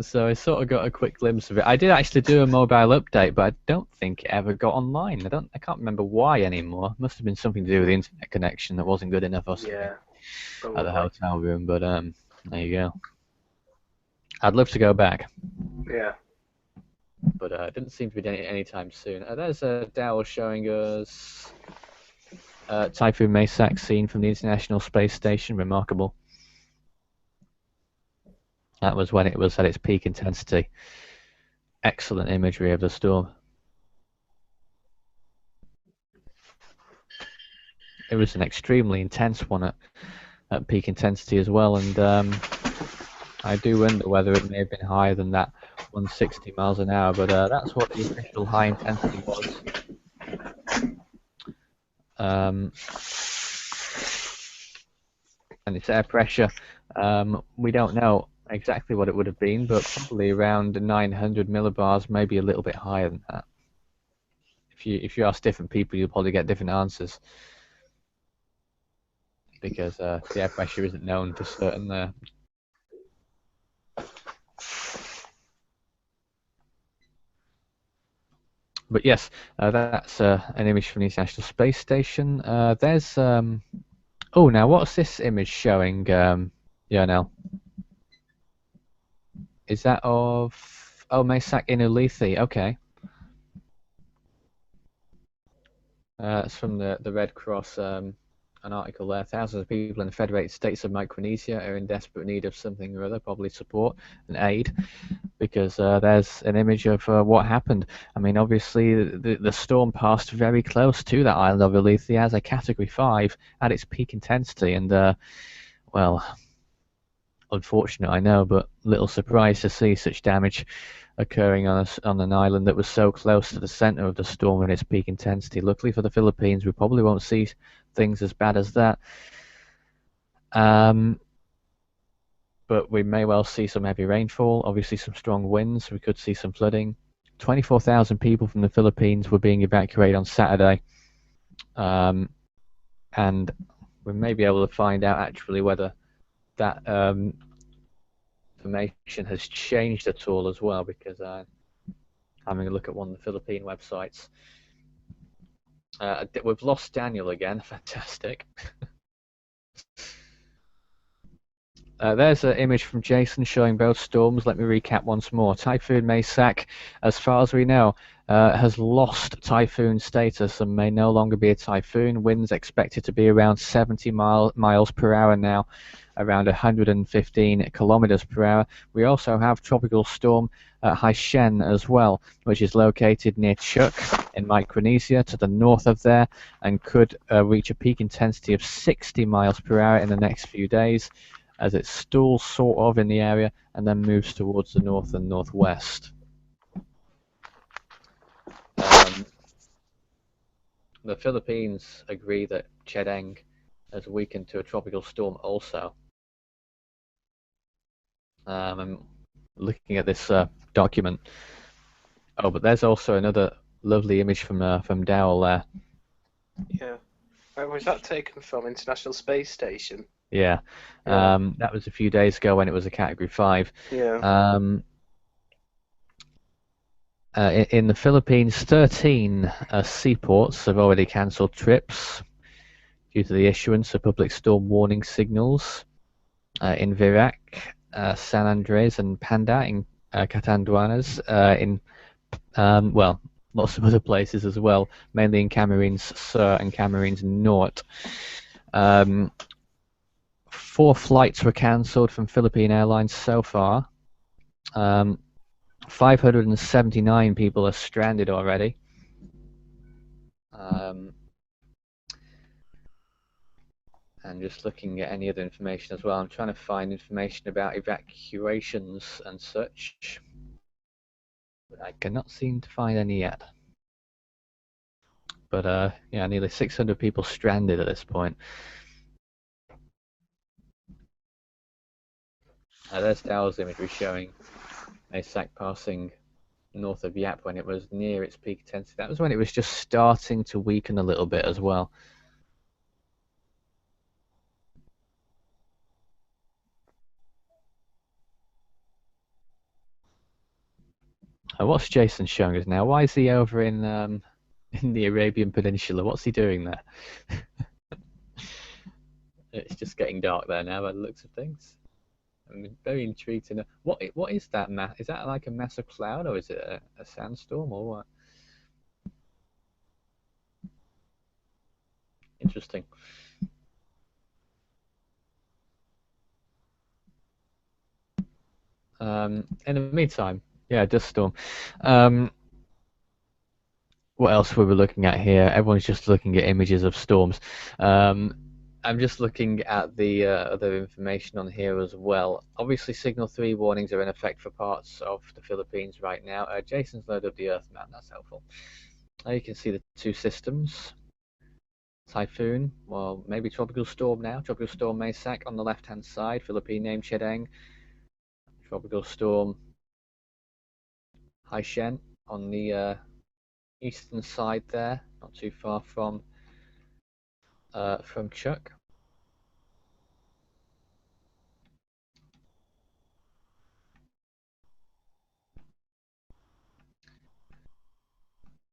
So I sort of got a quick glimpse of it. I did actually do a mobile update, but I don't think it ever got online. I can't remember why anymore. Must have been something to do with the internet connection that wasn't good enough or something at the hotel room. But there you go. I'd love to go back. Yeah. But it didn't seem to be anytime soon. There's a Dowell showing us Typhoon Maysak seen from the International Space Station. Remarkable. That was when it was at its peak intensity. Excellent imagery of the storm. It was an extremely intense one at peak intensity as well, and I do wonder whether it may have been higher than that 160 miles an hour, but that's what the official high intensity was. And its air pressure, we don't know exactly what it would have been, but probably around 900 millibars, maybe a little bit higher than that. If you ask different people, you'll probably get different answers, because the air pressure isn't known for certain. But yes, that's an image from the International Space Station. There's oh, now what's this image showing, Yarnell? Is that of Maysak in Ulithi? Okay. It's from the Red Cross, an article there. Thousands of people in the Federated States of Micronesia are in desperate need of something or other, probably support and aid, because there's an image of what happened. I mean, obviously, the storm passed very close to that island of Ulithi as a Category 5 at its peak intensity, and well, unfortunate, I know, but little surprised to see such damage occurring on an island that was so close to the center of the storm in its peak intensity. Luckily for the Philippines, we probably won't see things as bad as that. but we may well see some heavy rainfall, obviously some strong winds. We could see some flooding. 24,000 people from the Philippines were being evacuated on Saturday. And we may be able to find out actually whether that information has changed at all as well, because I'm having a look at one of the Philippine websites. We've lost Daniel again. Fantastic. There's an image from Jason showing both storms. Let me recap once more. Typhoon Maysak, as far as we know, has lost typhoon status and may no longer be a typhoon. Winds expected to be around 70 miles per hour now, around 115 kilometers per hour. We also have tropical storm Haishen as well, which is located near Chuuk in Micronesia to the north of there, and could reach a peak intensity of 60 miles per hour in the next few days, as it stalls sort of in the area and then moves towards the north and northwest. The Philippines agree that Chedeng has weakened to a tropical storm also. I'm looking at this document. Oh, but there's also another lovely image from Dowell there. Yeah. Where was that taken from? International Space Station? Yeah. That was a few days ago when it was a Category 5. Yeah. In the Philippines, 13 seaports have already cancelled trips due to the issuance of public storm warning signals in Virac, San Andres, and Panda in Catanduanes, well, lots of other places as well, mainly in Camarines Sur and Camarines Norte. 4 flights were cancelled from Philippine Airlines so far. 579 people are stranded already. And just looking at any other information as well. I'm trying to find information about evacuations and such, but I cannot seem to find any yet. But yeah, nearly 600 people stranded at this point. There's Dowell's imagery showing Maysak passing north of Yap when it was near its peak intensity. That was when it was just starting to weaken a little bit as well. What's Jason showing us now? Why is he over in the Arabian Peninsula? What's he doing there? It's just getting dark there now by the looks of things. I'm very intrigued to know what is that mass? Is that like a mass of cloud, or is it a sandstorm, or what? Interesting. In the meantime, yeah, dust storm. What else were we looking at here? Everyone's just looking at images of storms. I'm just looking at the other information on here as well. Obviously, Signal 3 warnings are in effect for parts of the Philippines right now. Jason's loaded up the Earth map, that's helpful. You can see the 2 systems. Typhoon, well, maybe tropical storm now. Tropical storm Maysak on the left-hand side, Philippine name Chedeng. Tropical storm Haishen on the eastern side there, not too far from Chuuk.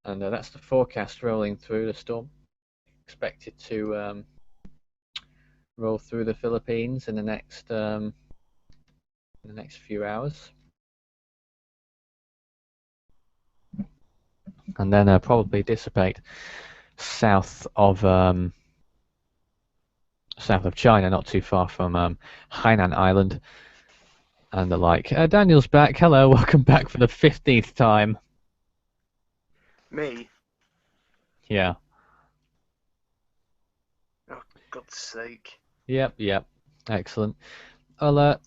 And that's the forecast rolling through. The storm expected to roll through the Philippines in the next few hours, and then probably dissipate south of China, not too far from Hainan Island and the like. Daniel's back. Hello, welcome back for the 15th time. Me? Yeah. Oh, God's sake. Yep. Excellent. Well,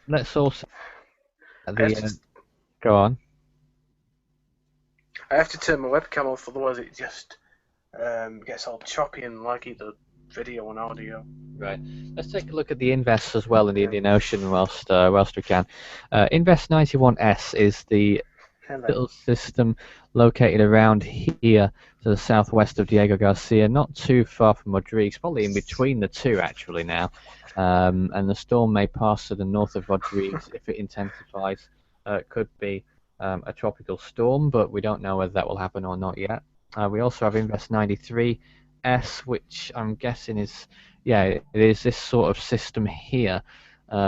let's also go on. I have to turn my webcam off, otherwise it just gets all choppy and laggy. The video and audio. Right. Let's take a look at the Invest as well in the Indian Ocean whilst we can. Invest 91S is the little system located around here to the southwest of Diego Garcia, not too far from Rodriguez, probably in between the two actually now. And the storm may pass to the north of Rodriguez if it intensifies. It could be a tropical storm, but we don't know whether that will happen or not yet. We also have Invest 93S, which I'm guessing is, yeah, it is this sort of system here,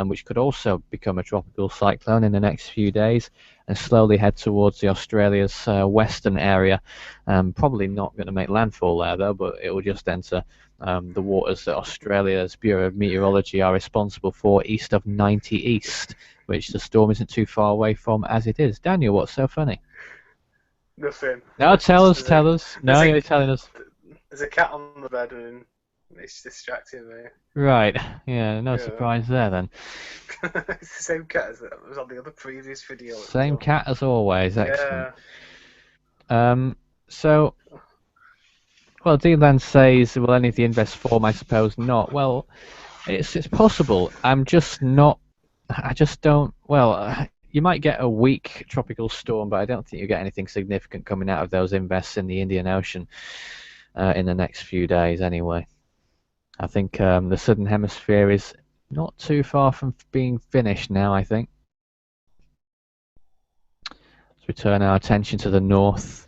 which could also become a tropical cyclone in the next few days and slowly head towards the Australia's western area. Probably not going to make landfall there though, but it will just enter the waters that Australia's Bureau of Meteorology are responsible for east of 90 East, which the storm isn't too far away from as it is. Daniel, what's so funny? Nothing. No, tell us. No, you're telling us. There's a cat on the bed and it's distracting me. Right, yeah, no surprise there then. It's the same cat as that was on the other previous video. Same cat as always, excellent. Yeah. So, well, D-Land says, will any of the Invest form? I suppose not. Well, it's possible. I just don't, well, you might get a weak tropical storm, but I don't think you get anything significant coming out of those Invests in the Indian Ocean in the next few days anyway. I think the southern hemisphere is not too far from being finished now, I think. Let's return our attention to the north,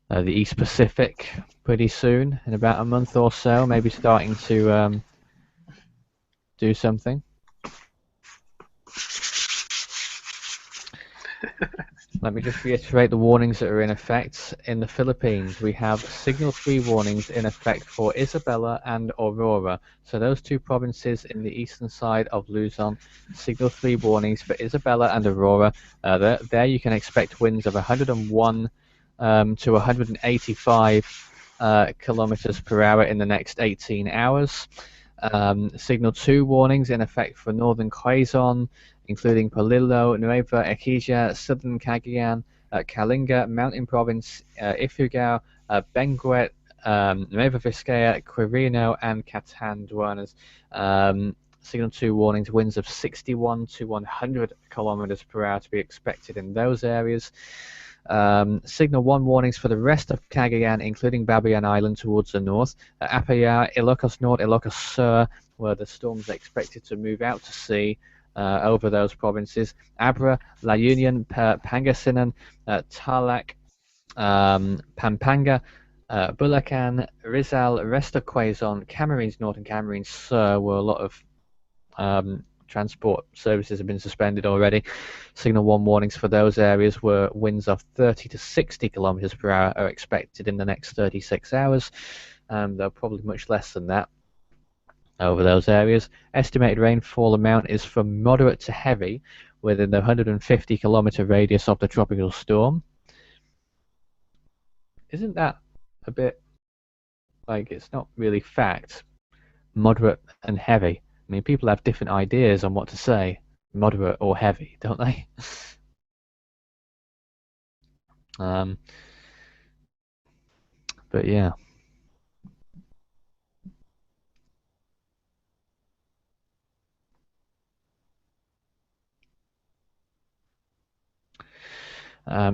the East Pacific, pretty soon, in about a month or so, maybe starting to do something. Let me just reiterate the warnings that are in effect. In the Philippines, we have Signal 3 warnings in effect for Isabela and Aurora. So those two provinces in the eastern side of Luzon, Signal 3 warnings for Isabela and Aurora. There you can expect winds of 101 to 185 kilometers per hour in the next 18 hours. Signal 2 warnings in effect for northern Quezon, including Polillo, Nueva Ecija, southern Cagayan, Kalinga, Mountain Province, Ifugao, Benguet, Nueva Vizcaya, Quirino, and Catanduanes. Signal 2 warnings, winds of 61 to 100 kilometers per hour to be expected in those areas. Signal 1 warnings for the rest of Cagayan, including Babayan Island towards the north, Apayao, Ilocos Norte, Ilocos Sur, where the storms are expected to move out to sea over those provinces, Abra, La Union, Pangasinan, Tarlac, Pampanga, Bulacan, Rizal, Resta Quezon, Camarines North and Camarines Sur, where a lot of transport services have been suspended already. Signal 1 warnings for those areas where winds of 30 to 60 kilometers per hour are expected in the next 36 hours. Though probably much less than that over those areas. Estimated rainfall amount is from moderate to heavy within the 150 kilometer radius of the tropical storm. Isn't that a bit like, it's not really fact? Moderate and heavy. I mean, people have different ideas on what to say, moderate or heavy, don't they? But yeah.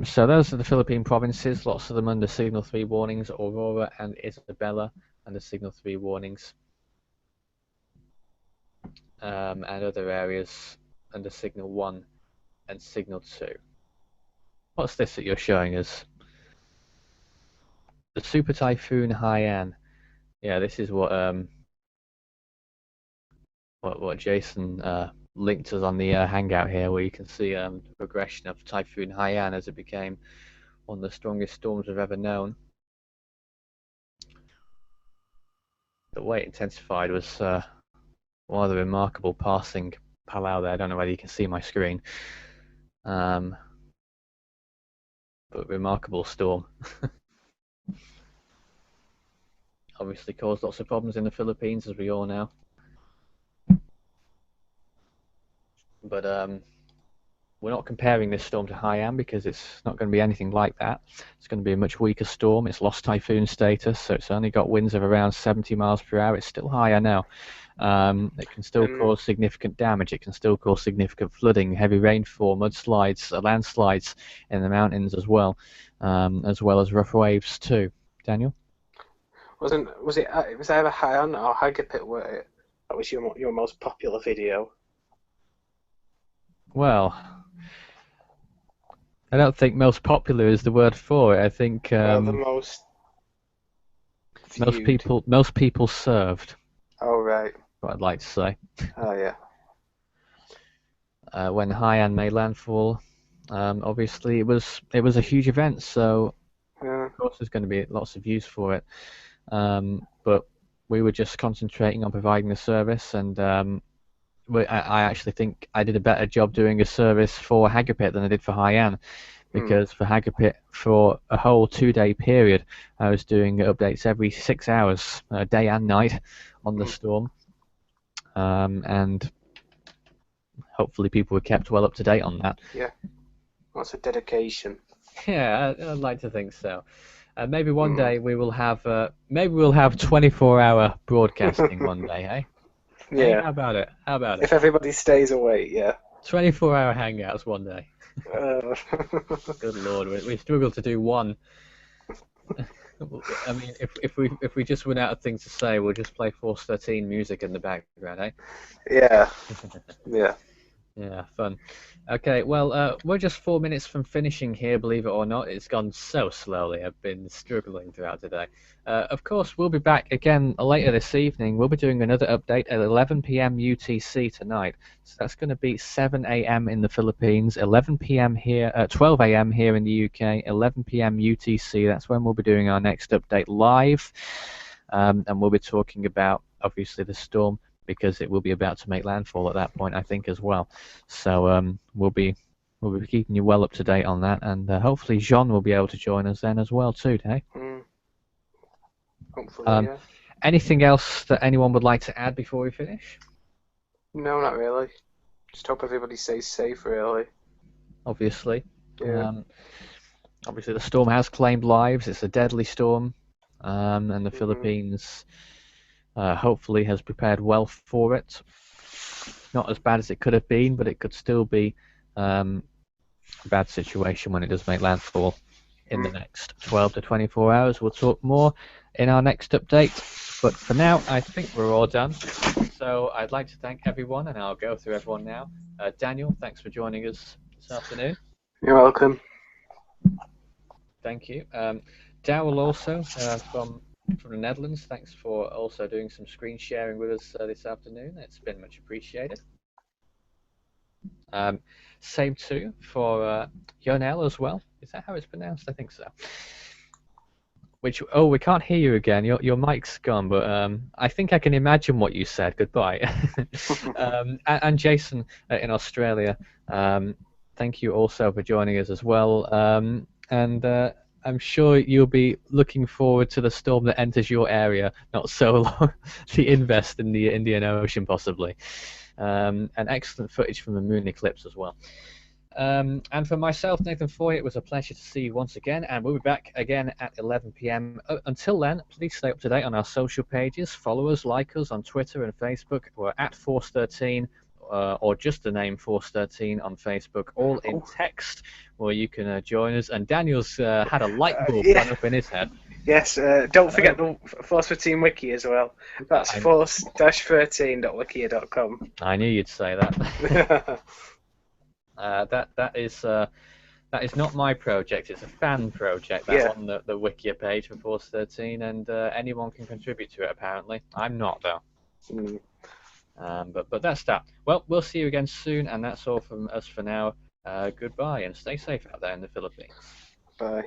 So those are the Philippine provinces, lots of them under Signal 3 warnings, Aurora and Isabela under Signal 3 warnings. And other areas under Signal 1 and Signal 2. What's this that you're showing us? The Super Typhoon Haiyan. Yeah, this is what Jason linked us on the hangout here, where you can see the progression of Typhoon Haiyan as it became one of the strongest storms we've ever known. The way it intensified was one of the remarkable passing Palau there. I don't know whether you can see my screen. But remarkable storm. Obviously caused lots of problems in the Philippines, as we all know. But we're not comparing this storm to Haiyan because it's not going to be anything like that. It's going to be a much weaker storm. It's lost typhoon status, so it's only got winds of around 70 miles per hour. It's still higher now. It can still cause significant damage. It can still cause significant flooding, heavy rainfall, mudslides, landslides in the mountains as well as rough waves too. Daniel? Was either Haiyan or Hagapit where that was your most popular video? Well, I don't think most popular is the word for it. I think the most viewed. most people served. Oh right. What I'd like to say. Oh yeah. When Haiyan made landfall, obviously it was a huge event. So of course there's going to be lots of views for it. But we were just concentrating on providing the service, and I actually think I did a better job doing a service for Hagapit than I did for Haiyan, because for Hagapit, for a whole 2-day period, I was doing updates every 6 hours, day and night, on the storm, and hopefully people were kept well up to date on that. Yeah, that's a dedication. Yeah, I'd like to think so. Maybe one day we will have 24-hour broadcasting one day, hey? Yeah. Hey, how about it? If everybody stays awake, yeah. 24-hour hangouts one day. Good Lord, we struggle to do one. I mean, if we just run out of things to say, we'll just play Force 13 music in the background, eh? Yeah. Yeah. Yeah, fun. Okay, well, we're just 4 minutes from finishing here, believe it or not. It's gone so slowly. I've been struggling throughout today. Of course, we'll be back again later this evening. We'll be doing another update at 11 p.m. UTC tonight. So that's going to be 7 a.m. in the Philippines, 11 p.m. here, 12 a.m. here in the UK, 11 p.m. UTC. That's when we'll be doing our next update live. And we'll be talking about, obviously, the storm, because it will be about to make landfall at that point, I think, as well. So we'll be keeping you well up to date on that, and hopefully Jean will be able to join us then as well too, Dave. Hopefully, yeah. Anything else that anyone would like to add before we finish? No, not really. Just hope everybody stays safe, really. Obviously. Yeah. Obviously, the storm has claimed lives. It's a deadly storm, and the Philippines hopefully has prepared well for it. Not as bad as it could have been, but it could still be a bad situation when it does make landfall in the next 12 to 24 hours. We'll talk more in our next update, but for now I think we're all done. So I'd like to thank everyone, and I'll go through everyone now. Daniel, thanks for joining us this afternoon. You're welcome. Thank you. Darrell also from the Netherlands, thanks for also doing some screen sharing with us this afternoon. It's been much appreciated. Same too for Yonel as well. Is that how it's pronounced? I think so. We can't hear you again. Your mic's gone, but I think I can imagine what you said. Goodbye. And Jason in Australia, thank you also for joining us as well. And I'm sure you'll be looking forward to the storm that enters your area not so long, the invest in the Indian Ocean possibly. And excellent footage from the moon eclipse as well. And for myself, Nathan Foy, it was a pleasure to see you once again, and we'll be back again at 11 p.m. Until then, please stay up to date on our social pages. Follow us, like us on Twitter and Facebook. We're at Force13, or just the name Force13 on Facebook, all in text, where you can join us. And Daniel's had a light bulb gone up in his head. Yes, don't forget the Force 13 wiki as well. That's force-13.wikia.com. I knew you'd say that. That is not my project. It's a fan project. That's on the Wikia page for Force 13, and anyone can contribute to it. Apparently, I'm not though. But that's that. Well, we'll see you again soon, and that's all from us for now. Goodbye, and stay safe out there in the Philippines. Bye.